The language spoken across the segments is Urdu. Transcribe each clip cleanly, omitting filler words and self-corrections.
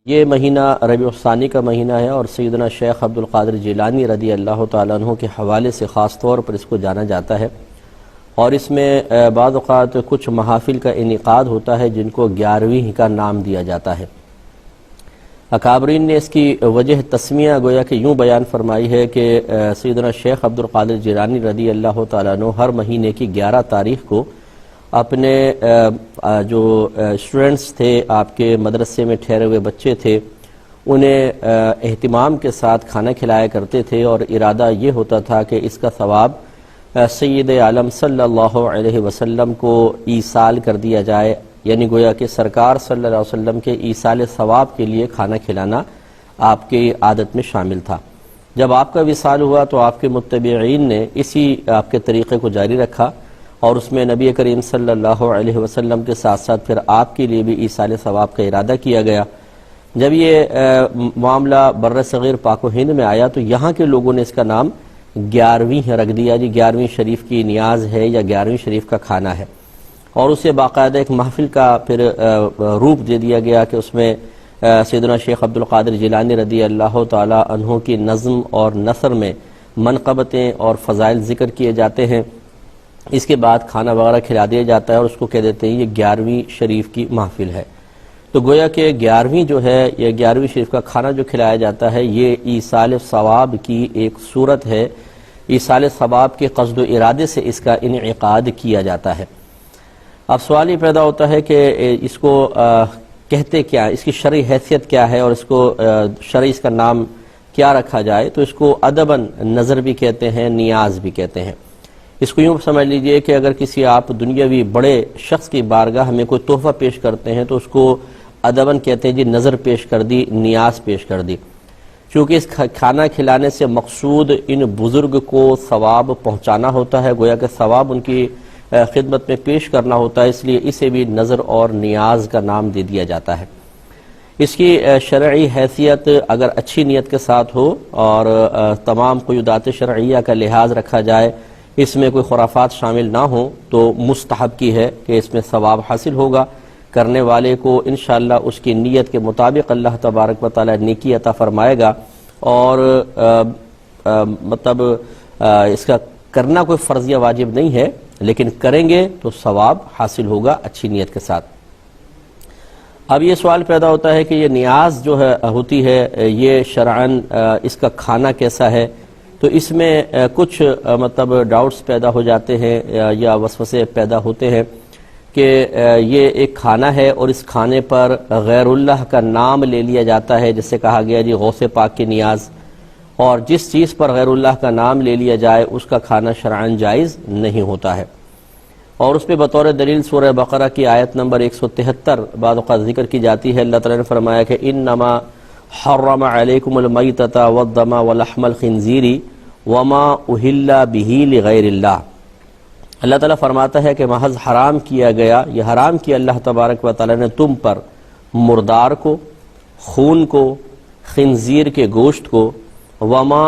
یہ مہینہ ربیع الثانی کا مہینہ ہے اور سیدنا شیخ عبد القادر جیلانی رضی اللہ تعالیٰ عنہ کے حوالے سے خاص طور پر اس کو جانا جاتا ہے، اور اس میں بعض اوقات کچھ محافل کا انعقاد ہوتا ہے جن کو 11ویں کا نام دیا جاتا ہے۔ اکابرین نے اس کی وجہ تسمیہ گویا کہ یوں بیان فرمائی ہے کہ سیدنا شیخ عبد القادر جیلانی رضی اللہ تعالیٰ عنہ ہر مہینے کی 11 تاریخ کو اپنے جو اسٹوڈنٹس تھے، آپ کے مدرسے میں ٹھہرے ہوئے بچے تھے، انہیں اہتمام کے ساتھ کھانا کھلایا کرتے تھے، اور ارادہ یہ ہوتا تھا کہ اس کا ثواب سید عالم صلی اللہ علیہ وسلم کو ایصال کر دیا جائے، یعنی گویا کہ سرکار صلی اللہ علیہ وسلم کے ایصال ثواب کے لیے کھانا کھلانا آپ کی عادت میں شامل تھا۔ جب آپ کا وصال ہوا تو آپ کے متبعین نے اسی آپ کے طریقے کو جاری رکھا، اور اس میں نبی کریم صلی اللہ علیہ وسلم کے ساتھ ساتھ پھر آپ کے لیے بھی ایصال ثواب کا ارادہ کیا گیا۔ جب یہ معاملہ بر صغیر پاک و ہند میں آیا تو یہاں کے لوگوں نے اس کا نام 11ویں رکھ دیا، جی 11ویں شریف کی نیاز ہے یا 11ویں شریف کا کھانا ہے، اور اسے باقاعدہ ایک محفل کا پھر روپ دے دیا گیا کہ اس میں سیدنا شیخ عبد القادر جیلانی رضی اللہ تعالی عنہ کی نظم اور نثر میں منقبتیں اور فضائل ذکر کیے جاتے ہیں۔ اس کے بعد کھانا وغیرہ کھلا دیا جاتا ہے اور اس کو کہہ دیتے ہیں یہ 11ویں شریف کی محفل ہے۔ تو گویا کہ 11ویں جو ہے یہ 11ویں شریف کا کھانا جو کھلایا جاتا ہے یہ ایصال ثواب کی ایک صورت ہے، ایصال ثواب کے قصد و ارادے سے اس کا انعقاد کیا جاتا ہے۔ اب سوال یہ پیدا ہوتا ہے کہ اس کو کہتے کیا، اس کی شرعی حیثیت کیا ہے، اور اس کو شرعی اس کا نام کیا رکھا جائے؟ تو اس کو ادباً نظر بھی کہتے ہیں، نیاز بھی کہتے ہیں۔ اس کو یوں سمجھ لیجئے کہ اگر کسی آپ دنیاوی بڑے شخص کی بارگاہ میں کوئی تحفہ پیش کرتے ہیں تو اس کو ادباً کہتے ہیں جی نظر پیش کر دی، نیاز پیش کر دی، چونکہ اس کھانا کھلانے سے مقصود ان بزرگ کو ثواب پہنچانا ہوتا ہے، گویا کہ ثواب ان کی خدمت میں پیش کرنا ہوتا ہے، اس لیے اسے بھی نظر اور نیاز کا نام دے دیا جاتا ہے۔ اس کی شرعی حیثیت اگر اچھی نیت کے ساتھ ہو اور تمام قیودات شرعیہ کا لحاظ رکھا جائے، اس میں کوئی خرافات شامل نہ ہوں، تو مستحب کی ہے کہ اس میں ثواب حاصل ہوگا، کرنے والے کو انشاءاللہ اس کی نیت کے مطابق اللہ تبارک و تعالی نیکی عطا فرمائے گا، اور مطلب اس کا کرنا کوئی فرضیہ واجب نہیں ہے، لیکن کریں گے تو ثواب حاصل ہوگا اچھی نیت کے ساتھ۔ اب یہ سوال پیدا ہوتا ہے کہ یہ نیاز جو ہے ہوتی ہے یہ شرعاً اس کا کھانا کیسا ہے؟ تو اس میں کچھ مطلب ڈاؤٹس پیدا ہو جاتے ہیں یا وسوسے پیدا ہوتے ہیں کہ یہ ایک کھانا ہے اور اس کھانے پر غیر اللہ کا نام لے لیا جاتا ہے، جس سے کہا گیا جی غوث پاک کی نیاز، اور جس چیز پر غیر اللہ کا نام لے لیا جائے اس کا کھانا شرعاً جائز نہیں ہوتا ہے۔ اور اس پہ بطور دلیل سورہ بقرہ کی آیت نمبر 173 بعض اوقات ذکر کی جاتی ہے۔ اللہ تعالیٰ نے فرمایا کہ انما حرم علیکم المیتۃ والدم ولحم الخنزیر وما اہل بہ لغیر اللہ۔ اللہ تعالیٰ فرماتا ہے کہ محض حرام کیا گیا، یہ حرام کیا اللہ تبارک و تعالیٰ نے تم پر مردار کو، خون کو، خنزیر کے گوشت کو، وما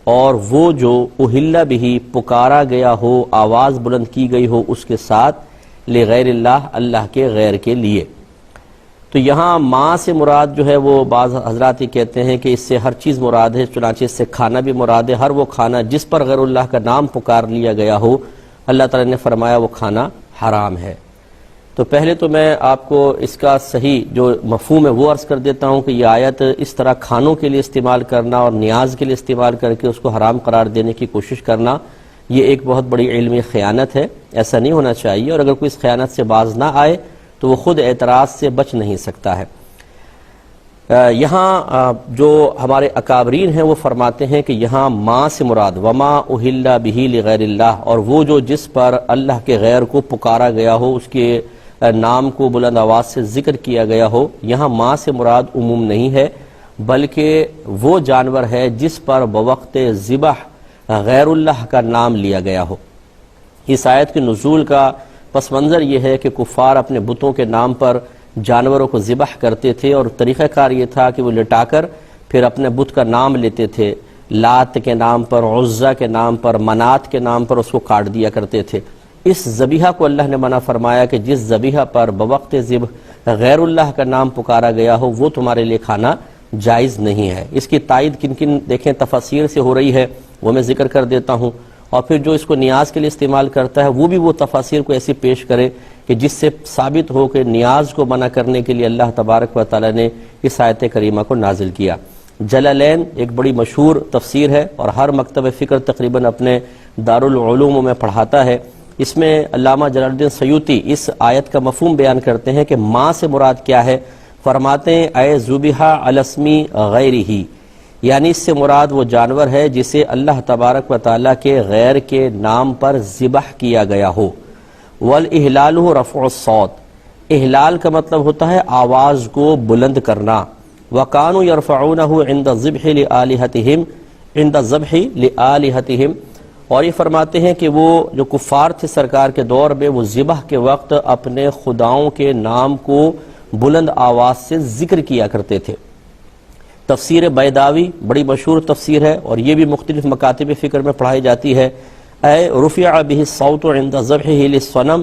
اور وہ جو اہل بہ پکارا گیا ہو، آواز بلند کی گئی ہو اس کے ساتھ، لغیر اللہ اللہ کے غیر کے لیے۔ تو یہاں ماں سے مراد جو ہے وہ بعض حضرات یہ کہتے ہیں کہ اس سے ہر چیز مراد ہے، چنانچہ اس سے کھانا بھی مراد ہے، ہر وہ کھانا جس پر غیر اللہ کا نام پکار لیا گیا ہو اللہ تعالیٰ نے فرمایا وہ کھانا حرام ہے۔ تو پہلے تو میں آپ کو اس کا صحیح جو مفہوم ہے وہ عرض کر دیتا ہوں کہ یہ آیت اس طرح کھانوں کے لیے استعمال کرنا اور نیاز کے لیے استعمال کر کے اس کو حرام قرار دینے کی کوشش کرنا، یہ ایک بہت بڑی علمی خیانت ہے، ایسا نہیں ہونا چاہیے، اور اگر کوئی اس خیانت سے باز نہ آئے تو وہ خود اعتراض سے بچ نہیں سکتا ہے۔ یہاں جو ہمارے اکابرین ہیں وہ فرماتے ہیں کہ یہاں ماں سے مراد وما اہل بہ لغیر اللہ، اور وہ جو جس پر اللہ کے غیر کو پکارا گیا ہو، اس کے نام کو بلند آواز سے ذکر کیا گیا ہو، یہاں ماں سے مراد عموم نہیں ہے، بلکہ وہ جانور ہے جس پر بوقت ذبح غیر اللہ کا نام لیا گیا ہو۔ اس آیت کے نزول کا پس منظر یہ ہے کہ کفار اپنے بتوں کے نام پر جانوروں کو ذبح کرتے تھے، اور طریقہ کار یہ تھا کہ وہ لٹا کر پھر اپنے بت کا نام لیتے تھے، لات کے نام پر، عزا کے نام پر، منات کے نام پر اس کو کاٹ دیا کرتے تھے۔ اس ذبیحہ کو اللہ نے منع فرمایا کہ جس ذبیحہ پر بوقت ذبح غیر اللہ کا نام پکارا گیا ہو وہ تمہارے لیے کھانا جائز نہیں ہے۔ اس کی تائید کن کن دیکھیں تفاسیر سے ہو رہی ہے، وہ میں ذکر کر دیتا ہوں، اور پھر جو اس کو نیاز کے لیے استعمال کرتا ہے وہ بھی وہ تفاسیر کو ایسی پیش کرے کہ جس سے ثابت ہو کہ نیاز کو منع کرنے کے لیے اللہ تبارک و تعالی نے اس آیت کریمہ کو نازل کیا۔ جلالین ایک بڑی مشہور تفسیر ہے اور ہر مکتب فکر تقریباً اپنے دارالعلوم میں پڑھاتا ہے۔ اس میں علامہ جلال الدین سیوطی اس آیت کا مفہوم بیان کرتے ہیں کہ ماں سے مراد کیا ہے، فرماتے ہیں اے ذبیحہ علی اسم غیرہ، یعنی اس سے مراد وہ جانور ہے جسے اللہ تبارک و تعالیٰ کے غیر کے نام پر ذبح کیا گیا ہو۔ والاحلال رفع الصوت، احلال کا مطلب ہوتا ہے آواز کو بلند کرنا۔ وَكَانُوا يَرْفَعُونَهُ عِنْدَ الذِّبْحِ لِآلِهَتِهِمْ عِنْدَ الذَّبْحِ لِآلِهَتِهِمْ، اور یہ فرماتے ہیں کہ وہ جو کفار تھے سرکار کے دور میں وہ ذبح کے وقت اپنے خداؤں کے نام کو بلند آواز سے ذکر کیا کرتے تھے۔ تفسیر بیداوی بڑی مشہور تفسیر ہے اور یہ بھی مختلف مکاتب فکر میں پڑھائی جاتی ہے۔ اے رفع به الصوت عند ذبحه للصنم،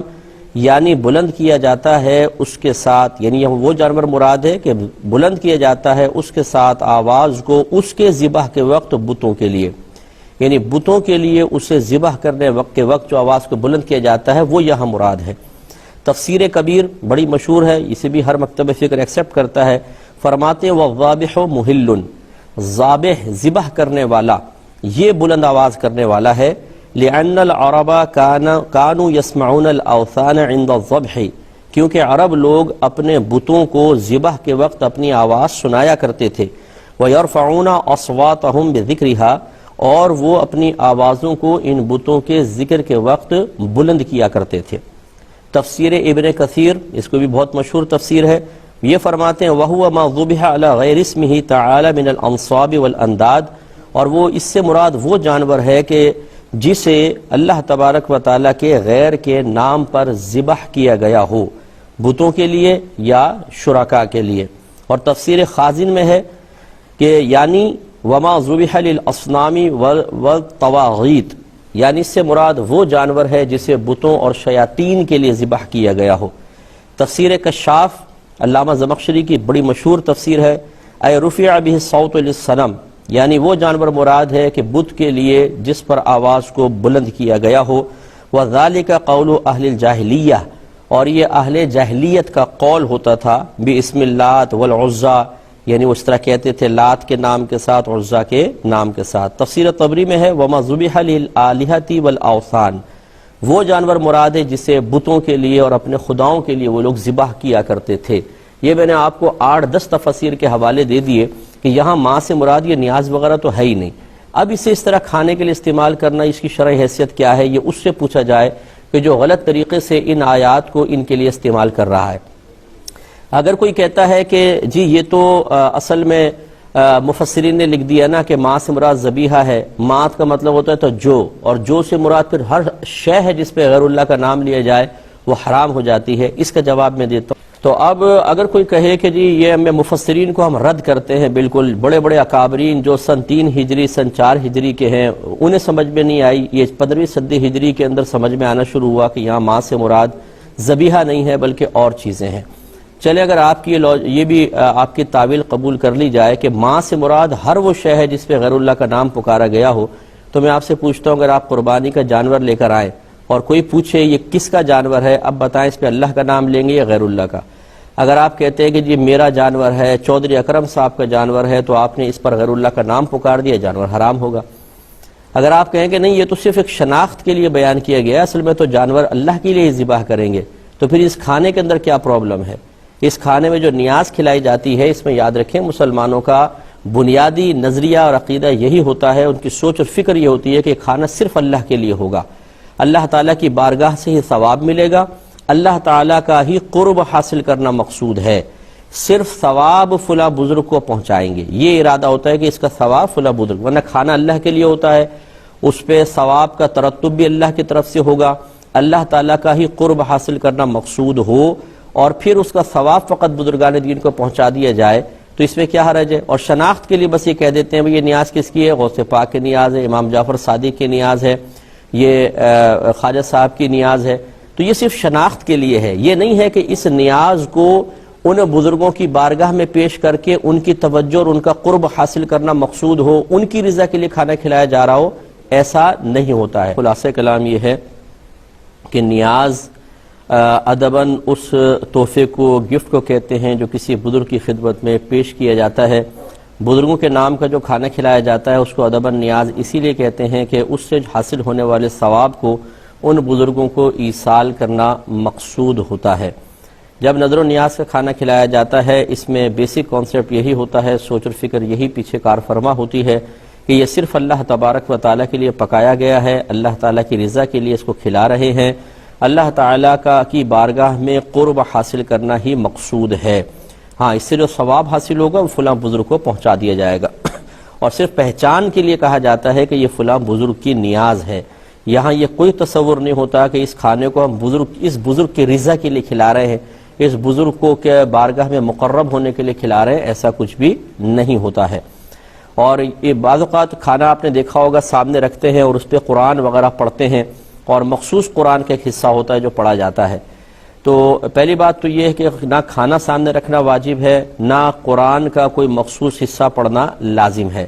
یعنی بلند کیا جاتا ہے اس کے ساتھ، یعنی وہ جانور مراد ہے کہ بلند کیا جاتا ہے اس کے ساتھ آواز کو اس کے ذبح کے وقت بتوں کے لیے، یعنی بتوں کے لیے اسے ذبح کرنے کے وقت جو آواز کو بلند کیا جاتا ہے وہ یہاں مراد ہے۔ تفسیر کبیر بڑی مشہور ہے، اسے بھی ہر مکتب فکر ایکسیپٹ کرتا ہے، فرماتے والذابح محل، ذابح ذبح کرنے والا یہ بلند آواز کرنے والا ہے۔ لأن العرب كانوا يسمعون الاوثان عند الذبح، کیونکہ عرب لوگ اپنے بتوں کو ذبح کے وقت اپنی آواز سنایا کرتے تھے۔ ويرفعون اصواتهم بذكرها، اور وہ اپنی آوازوں کو ان بتوں کے ذکر کے وقت بلند کیا کرتے تھے۔ تفسیر ابن کثیر اس کو بھی بہت مشہور تفسیر ہے، یہ فرماتے ہیں وَهُوَ مَا ذُبِحَ عَلَى غَيْرِ اسْمِهِ تَعَالَى مِنَ الْأَنصَابِ وَالْأَنْدَادِ، اور وہ اس سے مراد وہ جانور ہے کہ جسے اللہ تبارک و تعالیٰ کے غیر کے نام پر ذبح کیا گیا ہو، بتوں کے لیے یا شرکاء کے لیے۔ اور تفسیر خازن میں ہے کہ یعنی وَمَا ذُبِحَ لِلْأَصْنَامِ وَالطَّوَاغِيتِ، یعنی اس سے مراد وہ جانور ہے جسے بتوں اور شیاطین کے لیے ذبح کیا گیا ہو۔ تفسیر کشاف علامہ زمخشری کی بڑی مشہور تفسیر ہے، اے رفع به الصوت للصنم، یعنی وہ جانور مراد ہے کہ بت کے لیے جس پر آواز کو بلند کیا گیا ہو۔ وَذَلِكَ قَوْلُ أَهْلِ الْجَاهِلِيَّةِ، اور یہ اہل جاہلیت کا قول ہوتا تھا، بِاسْمِ اللات والعزا، یعنی وہ اس طرح کہتے تھے لات کے نام کے ساتھ، عزا کے نام کے ساتھ۔ تفسیر طبری میں ہے وَمَا ذُبِحَ لِلْآلِهَةِ وَالْأَوْثَانِ، وہ جانور مراد ہے جسے بتوں کے لیے اور اپنے خداؤں کے لیے وہ لوگ ذبح کیا کرتے تھے۔ یہ میں نے آپ کو 8-10 تفاسیر کے حوالے دے دیے کہ یہاں ماں سے مراد یہ نیاز وغیرہ تو ہے ہی نہیں، اب اسے اس طرح کھانے کے لیے استعمال کرنا اس کی شرعی حیثیت کیا ہے، یہ اس سے پوچھا جائے کہ جو غلط طریقے سے ان آیات کو ان کے لیے استعمال کر رہا ہے۔ اگر کوئی کہتا ہے کہ جی یہ تو اصل میں مفسرین نے لکھ دیا نا کہ ماں سے مراد ذبیحہ ہے، مات کا مطلب ہوتا ہے تو جو، اور جو سے مراد پھر ہر شے ہے جس پہ غیر اللہ کا نام لیا جائے وہ حرام ہو جاتی ہے، اس کا جواب میں دیتا ہوں۔ تو اب اگر کوئی کہے کہ جی یہ مفسرین کو ہم رد کرتے ہیں، بالکل بڑے بڑے اکابرین جو سن 3 ہجری سن 4 ہجری کے ہیں انہیں سمجھ میں نہیں آئی، یہ 15ویں صدی ہجری کے اندر سمجھ میں آنا شروع ہوا کہ یہاں ماں سے مراد ذبیحہ نہیں ہے بلکہ اور چیزیں ہیں۔ چلے اگر آپ کی یہ بھی آپ کی تعویل قبول کر لی جائے کہ ماں سے مراد ہر وہ شے ہے جس پہ غیر اللہ کا نام پکارا گیا ہو، تو میں آپ سے پوچھتا ہوں اگر آپ قربانی کا جانور لے کر آئیں اور کوئی پوچھے یہ کس کا جانور ہے، اب بتائیں اس پہ اللہ کا نام لیں گے یا غیر اللہ کا؟ اگر آپ کہتے ہیں کہ جی میرا جانور ہے، چودھری اکرم صاحب کا جانور ہے، تو آپ نے اس پر غیر اللہ کا نام پکار دیا، جانور حرام ہوگا۔ اگر آپ کہیں کہ نہیں یہ تو صرف ایک شناخت کے لیے بیان کیا گیا، اصل میں تو جانور اللہ کے لیے ہی ذبح کریں گے، تو پھر اس کھانے کے اندر کیا پرابلم ہے؟ اس کھانے میں جو نیاز کھلائی جاتی ہے، اس میں یاد رکھیں مسلمانوں کا بنیادی نظریہ اور عقیدہ یہی ہوتا ہے، ان کی سوچ اور فکر یہ ہوتی ہے کہ کھانا صرف اللہ کے لیے ہوگا، اللہ تعالیٰ کی بارگاہ سے ہی ثواب ملے گا، اللہ تعالیٰ کا ہی قرب حاصل کرنا مقصود ہے، صرف ثواب فلاں بزرگ کو پہنچائیں گے، یہ ارادہ ہوتا ہے کہ اس کا ثواب فلاں بزرگ، ورنہ کھانا اللہ کے لیے ہوتا ہے، اس پہ ثواب کا ترتب بھی اللہ کی طرف سے ہوگا، اللہ تعالیٰ کا ہی قرب حاصل کرنا مقصود ہو اور پھر اس کا ثواب فقط بزرگان دین کو پہنچا دیا جائے تو اس میں کیا حرج ہے؟ اور شناخت کے لیے بس یہ کہہ دیتے ہیں یہ نیاز کس کی ہے؟ غوث پاک کی نیاز ہے، امام جعفر صادق کی نیاز ہے، یہ خواجہ صاحب کی نیاز ہے، تو یہ صرف شناخت کے لیے ہے، یہ نہیں ہے کہ اس نیاز کو ان بزرگوں کی بارگاہ میں پیش کر کے ان کی توجہ اور ان کا قرب حاصل کرنا مقصود ہو، ان کی رضا کے لیے کھانا کھلایا جا رہا ہو، ایسا نہیں ہوتا ہے۔ خلاصہ کلام یہ ہے کہ نیاز ادباً اس تحفے کو، گفٹ کو کہتے ہیں جو کسی بزرگ کی خدمت میں پیش کیا جاتا ہے۔ بزرگوں کے نام کا جو کھانا کھلایا جاتا ہے اس کو ادباً نیاز اسی لیے کہتے ہیں کہ اس سے حاصل ہونے والے ثواب کو ان بزرگوں کو ایصال کرنا مقصود ہوتا ہے۔ جب نظر و نیاز کا کھانا کھلایا جاتا ہے، اس میں بیسک کانسیپٹ یہی ہوتا ہے، سوچ و فکر یہی پیچھے کار فرما ہوتی ہے کہ یہ صرف اللہ تبارک و تعالیٰ کے لیے پکایا گیا ہے، اللہ تعالیٰ کی رضا کے لیے اس کو کھلا رہے ہیں، اللہ تعالیٰ کی بارگاہ میں قرب حاصل کرنا ہی مقصود ہے۔ ہاں، اس سے جو ثواب حاصل ہوگا وہ فلاں بزرگ کو پہنچا دیا جائے گا، اور صرف پہچان کے لیے کہا جاتا ہے کہ یہ فلاں بزرگ کی نیاز ہے۔ یہاں یہ کوئی تصور نہیں ہوتا کہ اس کھانے کو ہم اس بزرگ کی رضا کے لیے کھلا رہے ہیں، اس بزرگ کو کہ بارگاہ میں مقرب ہونے کے لیے کھلا رہے ہیں، ایسا کچھ بھی نہیں ہوتا ہے۔ اور یہ بعض اوقات کھانا آپ نے دیکھا ہوگا سامنے رکھتے ہیں اور اس پہ قرآن وغیرہ پڑھتے ہیں، اور مخصوص قرآن کا ایک حصہ ہوتا ہے جو پڑھا جاتا ہے۔ تو پہلی بات تو یہ ہے کہ نہ کھانا سامنے رکھنا واجب ہے، نہ قرآن کا کوئی مخصوص حصہ پڑھنا لازم ہے۔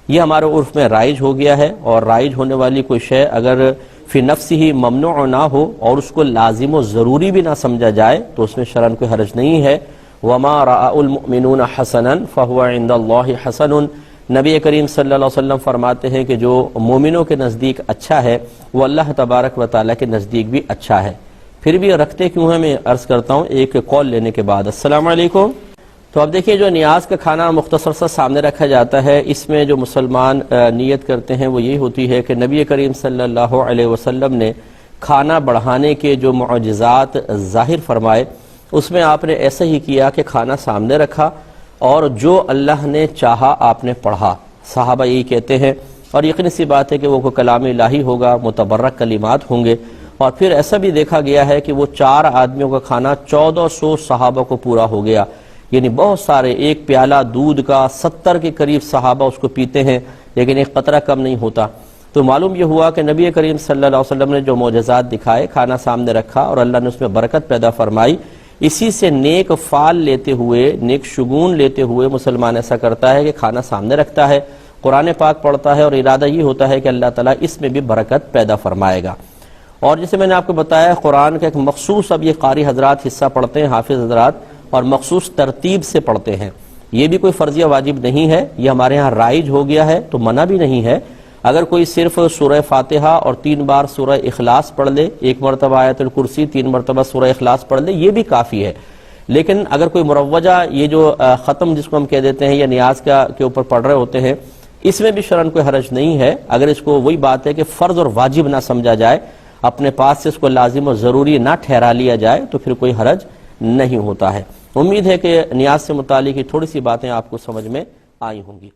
یہ ہمارے عرف میں رائج ہو گیا ہے، اور رائج ہونے والی کوئی شے اگر فی نفس ہی ممنوع نہ ہو اور اس کو لازم و ضروری بھی نہ سمجھا جائے تو اس میں شرعاً کوئی حرج نہیں ہے۔ وَمَا رَأَى الْمُؤْمِنُونَ حَسَنًا فَهُوَ عِنْدَ اللَّهِ حَسَنٌ، نبی کریم صلی اللہ علیہ وسلم فرماتے ہیں کہ جو مومنوں کے نزدیک اچھا ہے وہ اللہ تبارک و تعالیٰ کے نزدیک بھی اچھا ہے۔ پھر بھی رکھتے کیوں ہیں، میں عرض کرتا ہوں ایک کال لینے کے بعد۔ السلام علیکم۔ تو اب دیکھیں، جو نیاز کا کھانا مختصر سا سامنے رکھا جاتا ہے، اس میں جو مسلمان نیت کرتے ہیں وہ یہی ہوتی ہے کہ نبی کریم صلی اللہ علیہ وسلم نے کھانا بڑھانے کے جو معجزات ظاہر فرمائے، اس میں آپ نے ایسا ہی کیا کہ کھانا سامنے رکھا اور جو اللہ نے چاہا آپ نے پڑھا۔ صحابہ یہی کہتے ہیں، اور یقینی سی بات ہے کہ وہ کلام الہی ہوگا، متبرک کلمات ہوں گے۔ اور پھر ایسا بھی دیکھا گیا ہے کہ وہ 4 آدمیوں کا کھانا 1400 صحابہ کو پورا ہو گیا، یعنی بہت سارے، ایک پیالہ دودھ کا 70 کے قریب صحابہ اس کو پیتے ہیں، لیکن ایک قطرہ کم نہیں ہوتا۔ تو معلوم یہ ہوا کہ نبی کریم صلی اللہ علیہ وسلم نے جو معجزات دکھائے، کھانا سامنے رکھا اور اللہ نے اس میں برکت پیدا فرمائی، اسی سے نیک فال لیتے ہوئے، نیک شگون لیتے ہوئے مسلمان ایسا کرتا ہے کہ کھانا سامنے رکھتا ہے، قرآن پاک پڑھتا ہے، اور ارادہ یہ ہوتا ہے کہ اللہ تعالیٰ اس میں بھی برکت پیدا فرمائے گا۔ اور جسے میں نے آپ کو بتایا، قرآن کا ایک مخصوص، اب یہ قاری حضرات حصہ پڑھتے ہیں، حافظ حضرات، اور مخصوص ترتیب سے پڑھتے ہیں۔ یہ بھی کوئی فرضیہ واجب نہیں ہے، یہ ہمارے ہاں رائج ہو گیا ہے، تو منع بھی نہیں ہے۔ اگر کوئی صرف سورہ فاتحہ اور 3 بار سورہ اخلاص پڑھ لے، 1 مرتبہ آیت الکرسی، 3 مرتبہ سورہ اخلاص پڑھ لے، یہ بھی کافی ہے۔ لیکن اگر کوئی مروجہ، یہ جو ختم جس کو ہم کہہ دیتے ہیں یا نیاز کے اوپر پڑھ رہے ہوتے ہیں، اس میں بھی شرعاً کوئی حرج نہیں ہے، اگر اس کو، وہی بات ہے کہ فرض اور واجب نہ سمجھا جائے، اپنے پاس سے اس کو لازم و ضروری نہ ٹھہرا لیا جائے، تو پھر کوئی حرج نہیں ہوتا ہے۔ امید ہے کہ نیاز سے متعلق تھوڑی سی باتیں آپ کو سمجھ میں آئی ہوں گی۔